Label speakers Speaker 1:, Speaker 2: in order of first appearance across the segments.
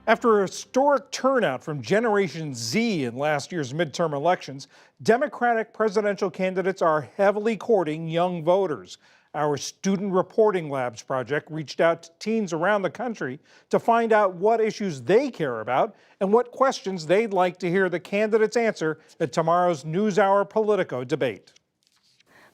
Speaker 1: After a historic turnout from Generation Z in last year's midterm elections, Democratic presidential candidates are heavily courting young voters. Our Student Reporting Labs project reached out to teens around the country to find out what issues they care about and what questions they'd like to hear the candidates answer at tomorrow's NewsHour Politico debate.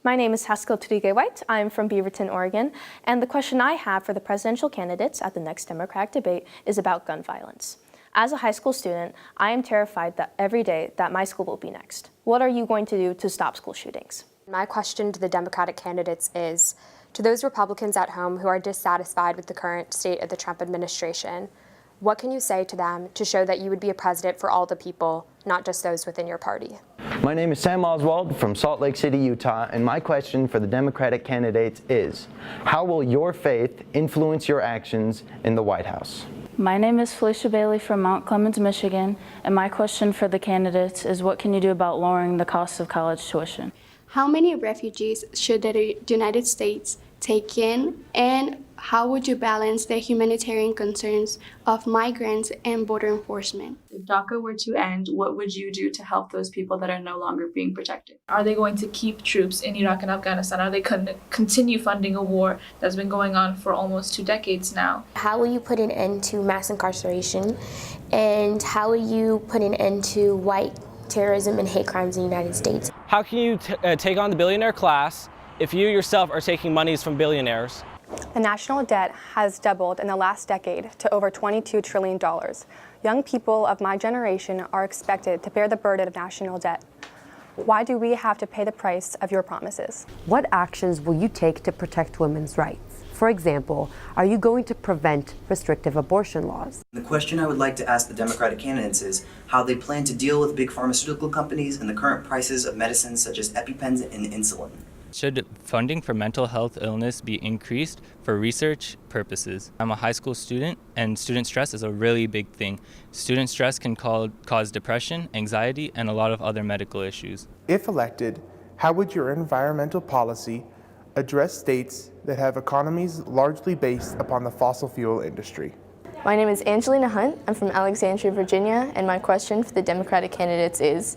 Speaker 2: My name is Haskell Turige-White. I'm from Beaverton, Oregon, and the question I have for the presidential candidates at the next Democratic debate is about gun violence. As a high school student, I am terrified that every day that my school will be next. What are you going to do to stop school shootings?
Speaker 3: My question to the Democratic candidates is, to those Republicans at home who are dissatisfied with the current state of the Trump administration, what can you say to them to show that you would be a president for all the people, not just those within your party?
Speaker 4: My name is Sam Oswald from Salt Lake City, Utah, and my question for the Democratic candidates is, how will your faith influence your actions in the White House?
Speaker 5: My name is Felicia Bailey from Mount Clemens, Michigan, and my question for the candidates is, what can you do about lowering the cost of college tuition?
Speaker 6: How many refugees should the United States take in, and how would you balance the humanitarian concerns of migrants and border enforcement?
Speaker 7: If DACA were to end, what would you do to help those people that are no longer being protected? Are they going to keep troops in Iraq and Afghanistan? Are they going to continue funding a war that's been going on for almost 2 decades now?
Speaker 8: How will you put an end to mass incarceration? And how will you put an end to white terrorism and hate crimes in the United States?
Speaker 9: How can you take on the billionaire class if you yourself are taking monies from billionaires?
Speaker 2: The national debt has doubled in the last decade to over $22 trillion. Young people of my generation are expected to bear the burden of national debt. Why do we have to pay the price of your promises?
Speaker 10: What actions will you take to protect women's rights? For example, are you going to prevent restrictive abortion laws?
Speaker 11: The question I would like to ask the Democratic candidates is how they plan to deal with big pharmaceutical companies and the current prices of medicines such as EpiPens and insulin.
Speaker 12: Should funding for mental health illness be increased for research purposes? I'm a high school student, and student stress is a really big thing. Student stress can cause depression, anxiety, and a lot of other medical issues.
Speaker 13: If elected, how would your environmental policy address states that have economies largely based upon the fossil fuel industry?
Speaker 2: My name is Angelina Hunt. I'm from Alexandria, Virginia, and my question for the Democratic candidates is,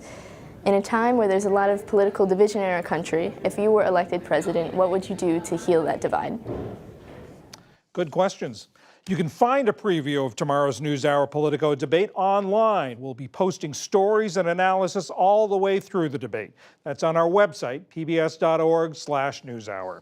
Speaker 2: in a time where there's a lot of political division in our country, if you were elected president, what would you do to heal that divide?
Speaker 1: Good questions. You can find a preview of tomorrow's NewsHour Politico debate online. We'll be posting stories and analysis all the way through the debate. That's on our website, pbs.org/newshour.